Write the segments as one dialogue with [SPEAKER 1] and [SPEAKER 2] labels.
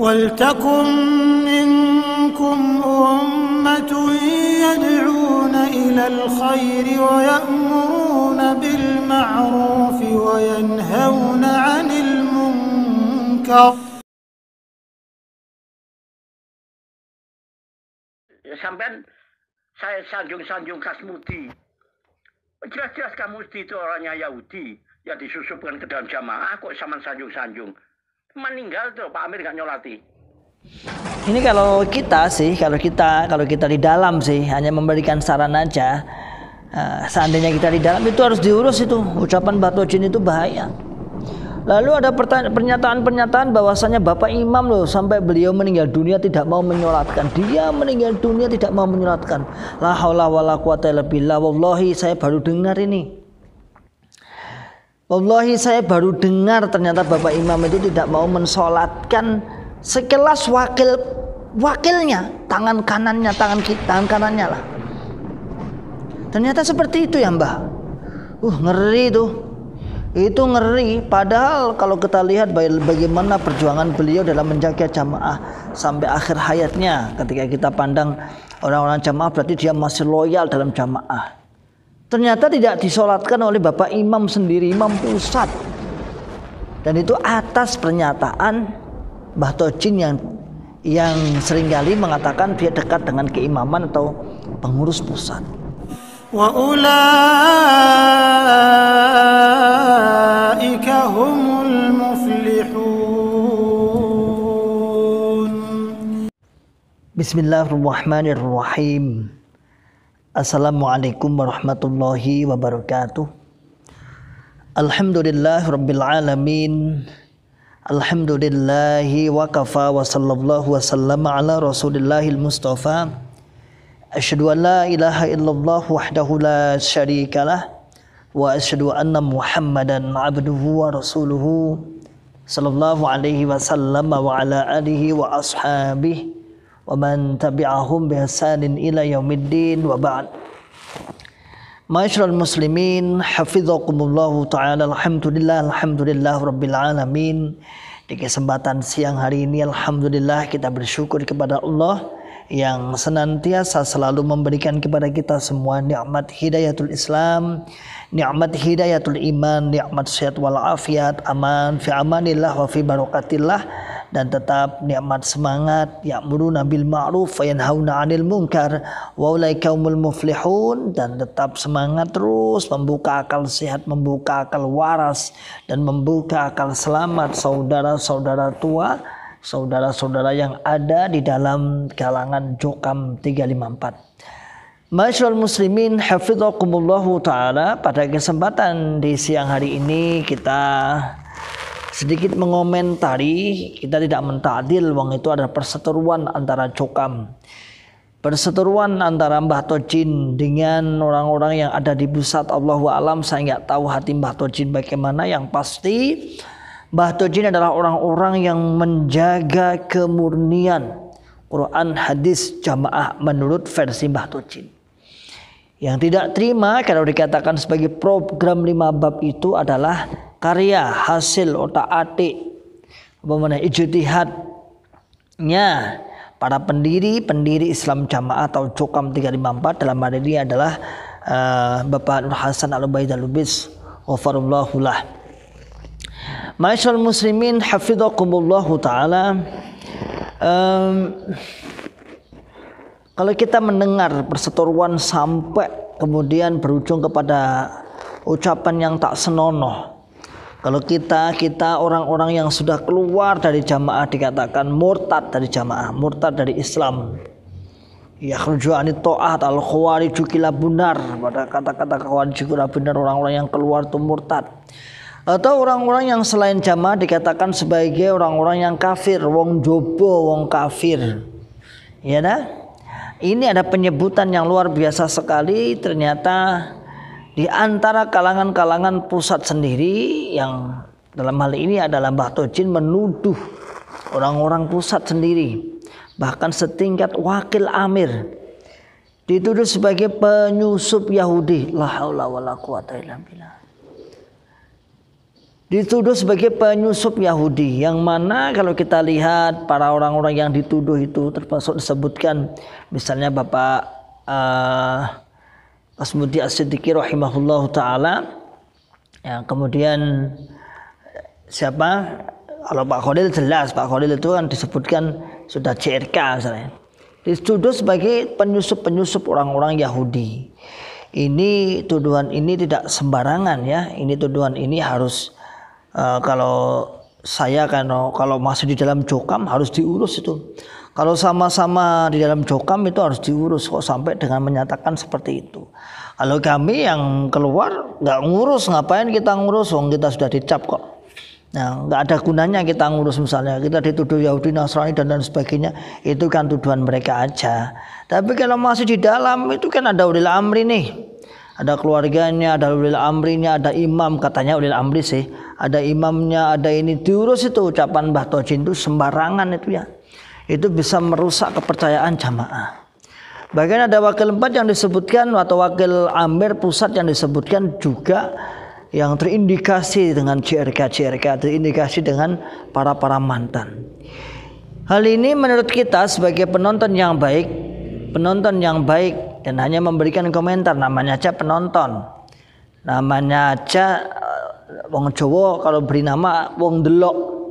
[SPEAKER 1] وَلْتَكُنْ مِنْكُمْ أُمَّةٌ يَدْعُونَ إِلَى الْخَيْرِ وَيَأْمُرُونَ بِالْمَعْرُوفِ وَيَنْهَوْنَ عَنِ الْمُنْكَرِ.
[SPEAKER 2] Sampai saya sanjung-sanjung Kasmudi. Jelas-jelas Kasmudi itu orangnya Yahudi yang disusupkan ke dalam jamaah, kok sama sanjung-sanjung. Meninggal tuh Pak Amir nggak nyolati.
[SPEAKER 3] Ini kalau kita di dalam sih hanya memberikan saran aja. Seandainya kita di dalam itu harus diurus itu. Ucapan batocin itu bahaya. Lalu ada pernyataan bahwasanya Bapak Imam loh sampai beliau meninggal dunia tidak mau menyolatkan. Dia meninggal dunia tidak mau menyolatkan. La haula wala quwata illa billah. Wallahi saya baru dengar ini. Wallahi saya baru dengar ternyata Bapak Imam itu tidak mau mensolatkan sekelas wakilnya, tangan kanannya lah. Ternyata seperti itu ya Mbah. Ngeri itu. Itu ngeri. Padahal kalau kita lihat bagaimana perjuangan beliau dalam menjaga jamaah sampai akhir hayatnya. Ketika kita pandang orang-orang jamaah berarti dia masih loyal dalam jamaah. Ternyata tidak disolatkan oleh Bapak Imam sendiri, Imam pusat. Dan itu atas pernyataan Mbah Tojin yang seringkali mengatakan dia dekat dengan keimaman atau pengurus pusat.
[SPEAKER 1] Wa ulaika humul muflihun.
[SPEAKER 3] Bismillahirrahmanirrahim. Assalamualaikum warahmatullahi wabarakatuh. Alhamdulillah rabbil alamin. Alhamdulillahi wa kafa wa sallallahu wa sallama ala rasulillahil mustafa. Asyhadu an la ilaha illallah wahdahu la syarikalah wa asyhadu anna Muhammadan abduhu wa rasuluhu sallallahu alaihi wasallam wa ala alihi wa ashabihi wa man tabi'ahum bi ihsanin ila yaumiddin wa ba'd. Ma'asyiral muslimin hafizakumullahu taala. Alhamdulillah rabbil alamin. Di kesempatan siang hari ini alhamdulillah kita bersyukur kepada Allah yang senantiasa selalu memberikan kepada kita semua nikmat hidayatul Islam, nikmat hidayatul iman, nikmat sehat wal afiat, aman fi amanillah wa fi barakatillah, dan tetap nikmat semangat ya'muruna bil ma'ruf wa yanhauna 'anil munkar wa ulaika humul muflihun, dan tetap semangat terus membuka akal sehat, membuka akal waras, dan membuka akal selamat saudara-saudara tua, saudara-saudara yang ada di dalam kalangan Jokam 354. Ma'asyiral muslimin hafizakumullahu taala. Pada kesempatan di siang hari ini kita sedikit mengomentari, kita tidak mentakdil, wong itu ada perseteruan antara Jokam, perseteruan antara Mbah Tojin dengan orang-orang yang ada di pusat. Allahu a'lam, saya nggak tahu hati Mbah Tojin bagaimana. Yang pasti Mbah Tojin adalah orang-orang yang menjaga kemurnian Quran hadis jamaah menurut versi Mbah Tojin. Yang tidak terima kalau dikatakan sebagai program 5 bab itu adalah karya hasil otak-atik ijtihadnya para pendiri Islam Jamaah atau Jokam 354. Dalam hal ini adalah Bapak Nur Hasan Al-Ubaid Al-Lubis ghafarallahu lah. Ma'asyiral muslimin hafizakumullahu taala. Kalau kita mendengar perseteruan sampai kemudian berujung kepada ucapan yang tak senonoh, kalau kita orang-orang yang sudah keluar dari jamaah dikatakan murtad dari jamaah, murtad dari Islam, yakhruju anit ta'at al khawariju kilabunar, pada kata-kata khawarij kilabunar, orang-orang yang keluar itu murtad. Atau orang-orang yang selain jamaah dikatakan sebagai orang-orang yang kafir, wong jobo, wong kafir. Ya dah? Ini ada penyebutan yang luar biasa sekali. Ternyata di antara kalangan-kalangan pusat sendiri, yang dalam hal ini adalah Mbah Tojin menuduh orang-orang pusat sendiri, bahkan setingkat wakil amir, dituduh sebagai penyusup Yahudi. La haula wala quwata illa billah. dituduh sebagai penyusup Yahudi, yang mana kalau kita lihat para orang-orang yang dituduh itu termasuk disebutkan misalnya Bapak Asmudi As-Siddiqi rahimahullahu taala, ya, kemudian siapa, kalau Pak Khalil jelas, Pak Khalil itu kan disebutkan sudah CRK misalnya, dituduh sebagai penyusup orang-orang Yahudi. Ini tuduhan ini tidak sembarangan ya, ini tuduhan ini harus kalau saya kalau masih di dalam jokam harus diurus itu. Kalau sama-sama di dalam jokam itu harus diurus, kok sampai dengan menyatakan seperti itu. Kalau kami yang keluar nggak ngurus, ngapain kita ngurus? Wong kita sudah dicap kok. Nah, nggak ada gunanya kita ngurus, misalnya kita dituduh Yahudi, Nasrani dan lain sebagainya, itu kan tuduhan mereka aja. Tapi kalau masih di dalam itu kan ada ulil amri nih, ada keluarganya, ada ulil amrinya, ada imam, katanya ulil amri sih, ada imamnya, ada ini, diurus itu. Ucapan Mbah Tojin itu sembarangan itu ya, itu bisa merusak kepercayaan jamaah. Bahkan ada wakil 4 yang disebutkan, atau wakil amir pusat yang disebutkan juga yang terindikasi dengan CRK, terindikasi dengan para mantan. Hal ini menurut kita sebagai penonton yang baik dan hanya memberikan komentar, namanya aja penonton, namanya aja wong Jawa kalau beri nama wong delok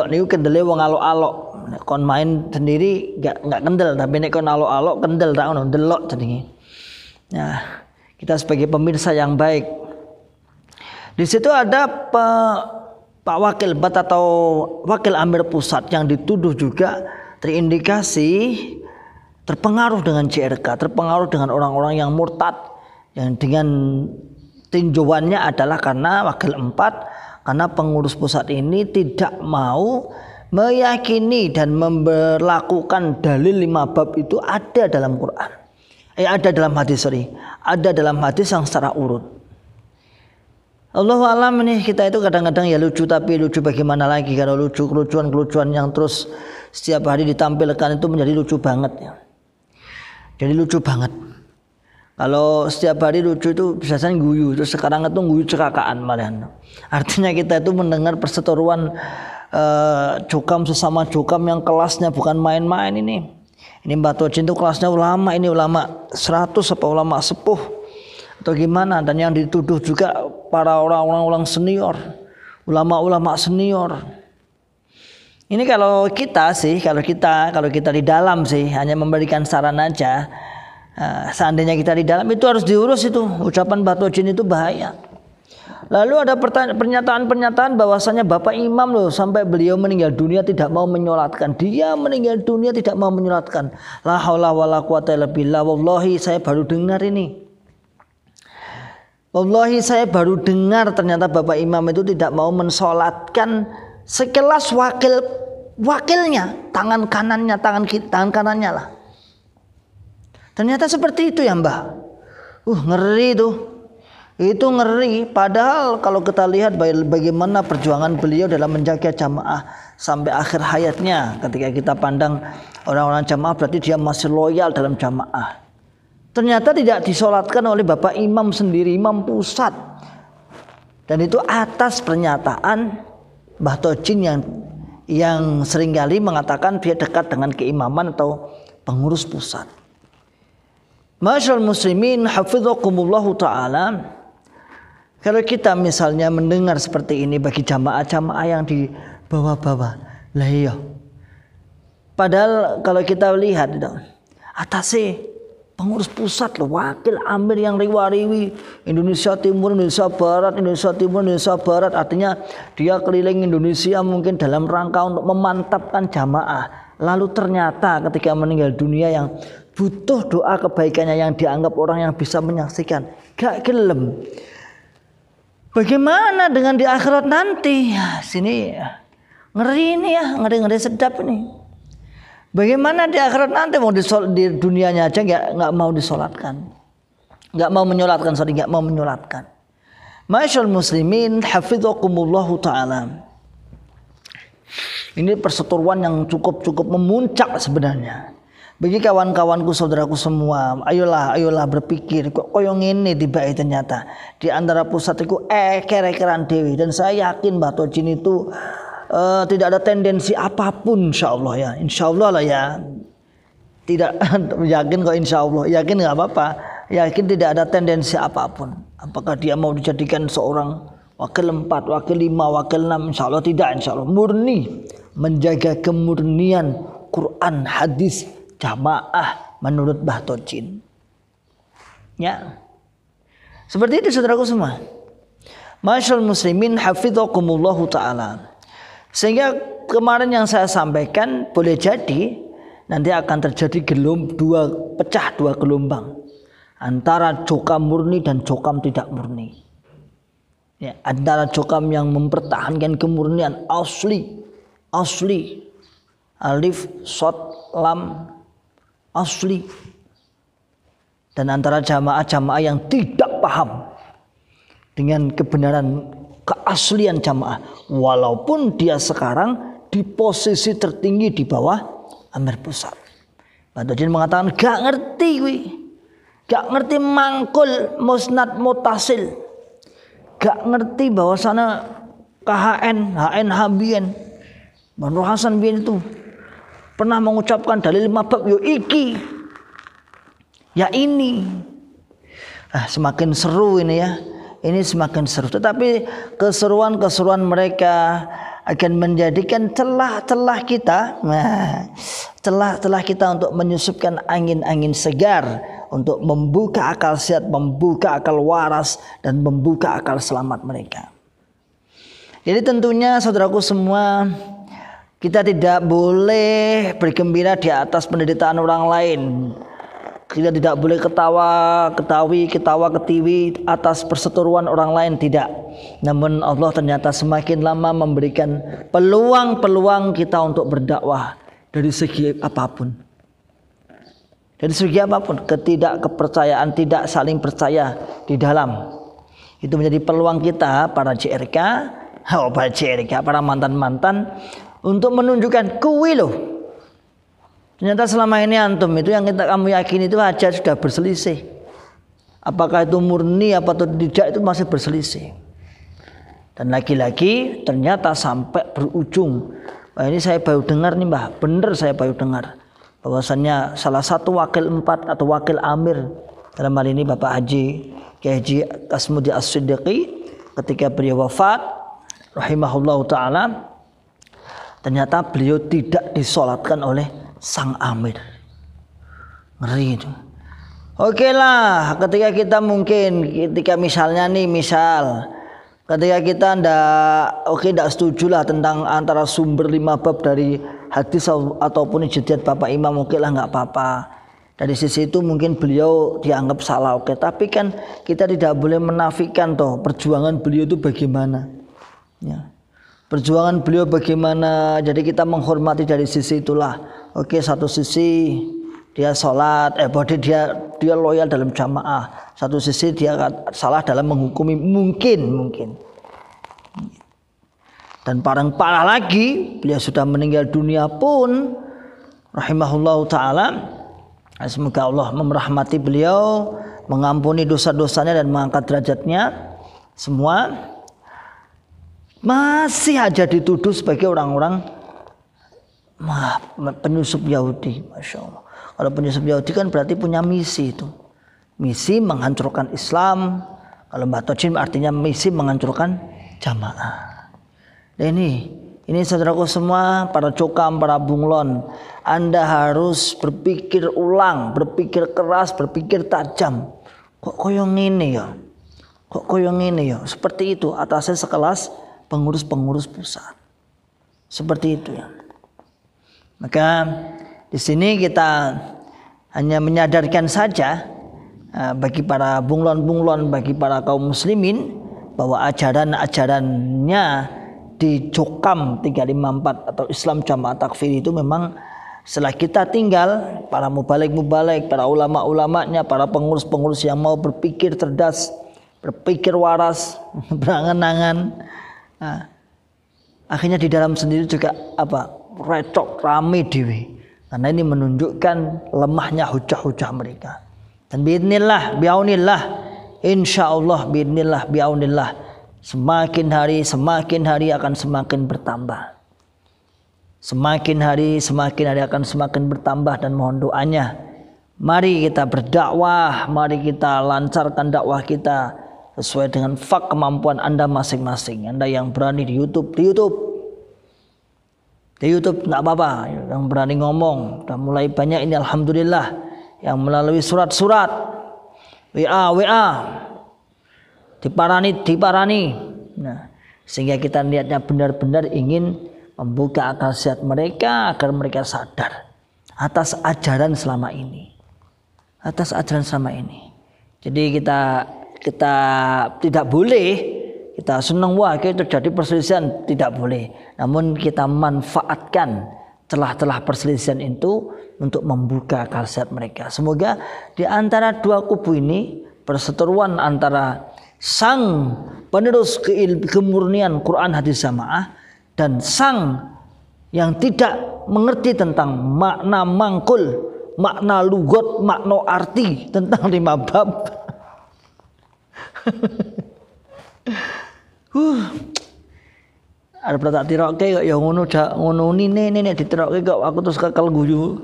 [SPEAKER 3] niku kendele wong alok-alok, kon main sendiri enggak kendel, tapi nek kon alok-alok kendel tak ngono, delok jenenge. Nah, kita sebagai pemirsa yang baik, di situ ada Pak Wakil Bat atau Wakil Amir Pusat yang dituduh juga terindikasi terpengaruh dengan CRK, terpengaruh dengan orang-orang yang murtad, yang dengan tinjauannya adalah karena Wakil 4, karena pengurus pusat ini tidak mau meyakini dan memberlakukan dalil 5 bab itu ada dalam Quran. Ada dalam hadis yang secara urut. Allahu a'lam, nih kita itu kadang-kadang ya lucu, tapi lucu bagaimana lagi kalau lucu, kelucuan yang terus setiap hari ditampilkan itu menjadi lucu banget ya. Jadi lucu banget. Kalau setiap hari lucu itu biasanya guyu, terus sekarang itu guyu cekakaan malahan. Artinya kita itu mendengar perseteruan jokam sesama jokam yang kelasnya bukan main-main ini. Ini Mbak Tojin itu kelasnya ulama, ini ulama 100 apa ulama sepuh atau gimana, dan yang dituduh juga para orang-orang senior, ulama-ulama senior. Ini kalau kita di dalam sih hanya memberikan saran aja. Seandainya kita di dalam itu harus diurus itu. Ucapan Mbah Tojin itu bahaya. Lalu ada pernyataan bahwasanya Bapak Imam loh sampai beliau meninggal dunia tidak mau menyolatkan. Dia meninggal dunia tidak mau menyolatkan. La haula wala quwata illa billah. Wallahi saya baru dengar ini. Wallahi saya baru dengar ternyata Bapak Imam itu tidak mau mensolatkan sekelas wakilnya, tangan kanannya lah. Ternyata seperti itu ya Mbah. Ngeri itu. Itu ngeri. Padahal kalau kita lihat bagaimana perjuangan beliau dalam menjaga jamaah sampai akhir hayatnya, ketika kita pandang orang-orang jamaah berarti dia masih loyal dalam jamaah. Ternyata tidak disolatkan oleh Bapak Imam sendiri, Imam pusat. Dan itu atas pernyataan Mbah Tojin yang seringkali mengatakan dia dekat dengan keimaman atau pengurus pusat. Masyaallah muslimin hafizakumullahu ta'ala. Kalau kita misalnya mendengar seperti ini bagi jamaah-jamaah yang di bawah-bawah, lah iya. Padahal kalau kita lihat itu atasnya pengurus pusat loh, wakil amir yang riwa-riwi Indonesia Timur, Indonesia Barat, Indonesia Timur, Indonesia Barat. Artinya dia keliling Indonesia mungkin dalam rangka untuk memantapkan jamaah. Lalu ternyata ketika meninggal dunia yang butuh doa kebaikannya yang dianggap orang yang bisa menyaksikan, gak gelem. Bagaimana dengan di akhirat nanti? Ya, sini ngeri ini ya, ngeri sedap ini. Bagaimana di akhirat nanti, mau di dunianya aja nggak mau disolatkan, nggak mau menyolatkan. Masyaallah muslimin hafizakumullahu ta'ala. Ini perseteruan yang cukup memuncak sebenarnya. Bagi kawan-kawanku, saudaraku semua, ayolah berpikir kok koyo ngene tiba ternyata di antara pusat itu eker-ekeran dewi. Dan saya yakin Mbah Tojin itu tidak ada tendensi apapun, insyaallah ya. Insyaallah lah ya. Tidak yakin kok, insyaallah yakin nggak apa-apa. Yakin tidak ada tendensi apapun. Apakah dia mau dijadikan seorang wakil 4, wakil 5, wakil 6? Insyaallah tidak, insyaallah murni menjaga kemurnian Quran, hadis, jamaah menurut Mbah Tojin. Ya. Seperti itu saudaraku semua. Masyaallah muslimin hafizakumullahu taala. Sehingga kemarin yang saya sampaikan boleh jadi nanti akan terjadi pecah dua gelombang antara jokam murni dan jokam tidak murni. Ya, antara jokam yang mempertahankan kemurnian asli alif shad lam asli, dan antara jamaah-jamaah yang tidak paham dengan kebenaran keaslian jamaah, walaupun dia sekarang di posisi tertinggi di bawah Amir Pusat. Mbah Tojin mengatakan gak ngerti mangkul musnad mutasil, gak ngerti bahwasana KHN HN Habien. Mbah Nur Hasan Bien itu pernah mengucapkan dalil 5 bab yo iki ya ini. Semakin seru ini ya. Ini semakin seru, tetapi keseruan mereka akan menjadikan celah-celah kita, celah-celah kita untuk menyusupkan angin-angin segar, untuk membuka akal sehat, membuka akal waras, dan membuka akal selamat mereka. Jadi tentunya saudaraku semua, kita tidak boleh bergembira di atas penderitaan orang lain. Kita tidak boleh ketawa ketiwi atas perseteruan orang lain, tidak. Namun Allah ternyata semakin lama memberikan peluang kita untuk berdakwah dari segi apapun. Dari segi apapun, ketidakkepercayaan, tidak saling percaya di dalam. Itu menjadi peluang kita para JRK, para mantan-mantan untuk menunjukkan kuwi loh. Ternyata selama ini antum itu yang kamu yakini itu aja sudah berselisih. Apakah itu murni apa tidak itu masih berselisih. Dan lagi-lagi ternyata sampai berujung. Ini saya baru dengar nih Mbah, bener saya baru dengar bahwasannya salah satu wakil 4 atau wakil amir dalam hal ini Bapak Haji Kiai Haji Kasmudi As-Siddiqi, ketika beliau wafat rahimahullahu taala, ternyata beliau tidak disolatkan oleh sang amir. Ngeri itu. Oke lah, ketika misalnya nih, ketika kita ndak setuju lah tentang antara sumber 5 bab dari hadis ataupun ijtihad Bapak Imam, oke lah nggak apa-apa. Dari sisi itu mungkin beliau dianggap salah, oke. Tapi kan kita tidak boleh menafikan toh perjuangan beliau itu bagaimana. Ya. Perjuangan beliau bagaimana, jadi kita menghormati dari sisi itulah. Oke, satu sisi dia sholat, dia loyal dalam jamaah. Satu sisi dia salah dalam menghukumi mungkin. Dan parah lagi, beliau sudah meninggal dunia pun, rahimahullahu taala. Semoga Allah merahmati beliau, mengampuni dosa-dosanya dan mengangkat derajatnya. Semua masih aja dituduh sebagai orang-orang penyusup Yahudi. Masya Allah. Kalau penyusup Yahudi kan berarti punya misi itu. Misi menghancurkan Islam. Kalau Mbah Tojin artinya misi menghancurkan jamaah. Dan ini saudaraku semua, para cokam, para bunglon, Anda harus berpikir ulang, berpikir keras, berpikir tajam. Kok koyo ngene ya? Seperti itu atasnya sekelas pengurus-pengurus pusat. Seperti itu ya. Maka di sini kita hanya menyadarkan saja bagi para bunglon-bunglon, bagi para kaum muslimin, bahwa ajaran-ajarannya di Jokam 354 atau Islam Jamaah Takfir itu memang setelah kita tinggal, para mubalik, para ulama-ulamanya, para pengurus-pengurus yang mau berpikir cerdas, berpikir waras, berangan-angan, akhirnya di dalam sendiri juga recok, rame dewi. Karena ini menunjukkan lemahnya hujah-hujah mereka. Dan biidznillah, biaunillah, insyaallah biidznillah, biaunillah, semakin hari akan semakin bertambah. Semakin hari akan semakin bertambah, dan mohon doanya. Mari kita berdakwah, mari kita lancarkan dakwah kita sesuai dengan kemampuan Anda masing-masing. Anda yang berani di YouTube nggak apa-apa. Yang berani ngomong, udah mulai banyak ini alhamdulillah. Yang melalui surat-surat, WA, diparani. Nah, sehingga kita niatnya benar-benar ingin membuka akal sehat mereka agar mereka sadar atas ajaran selama ini. Jadi kita tidak boleh kita senang wah itu terjadi perselisihan, tidak boleh. Namun kita manfaatkan celah-celah perselisihan itu untuk membuka akal sehat mereka. Semoga di antara dua kubu ini perseteruan antara sang penerus kemurnian Quran hadis jamaah dan sang yang tidak mengerti tentang makna mangkul, makna lugot, makna arti tentang 5 bab. Ada tak tiroke kok ya ngono nene ditiroke kok aku terus kakal guyu.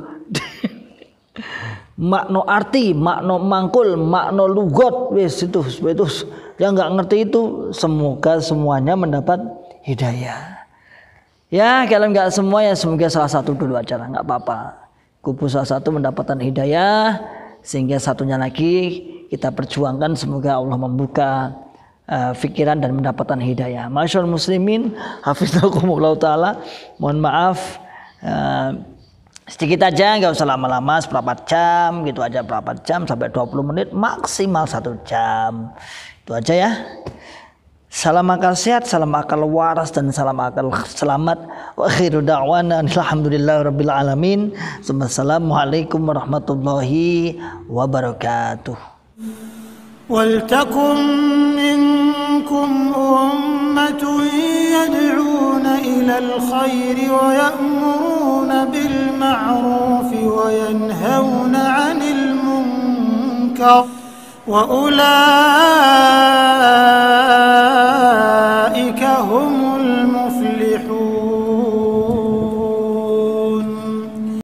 [SPEAKER 3] Makna arti, makna mangkul, makna lugot, wis itu yang enggak ngerti itu semoga semuanya mendapat hidayah. Ya, kalau enggak semua ya semoga salah satu dulu aja lah, enggak apa-apa. Kubu salah satu mendapatkan hidayah, sehingga satunya lagi kita perjuangkan semoga Allah membuka fikiran dan mendapatkan hidayah. Masyaallah muslimin, hafizakumullah taala. Mohon maaf sedikit aja, enggak usah lama-lama, seperempat jam gitu aja, berapa jam sampai 20 menit maksimal 1 jam. Itu aja ya. Salam akal sehat, salam akal waras, dan salam akal selamat. Wa akhiru da'wana alhamdulillahirabbil alamin. Assalamualaikum warahmatullahi wabarakatuh.
[SPEAKER 1] Waltakum minkum ummatun yad'una ilal khairi wa ya'muruna bil ma'rufi wa yanhauna 'anil munkar wa ulai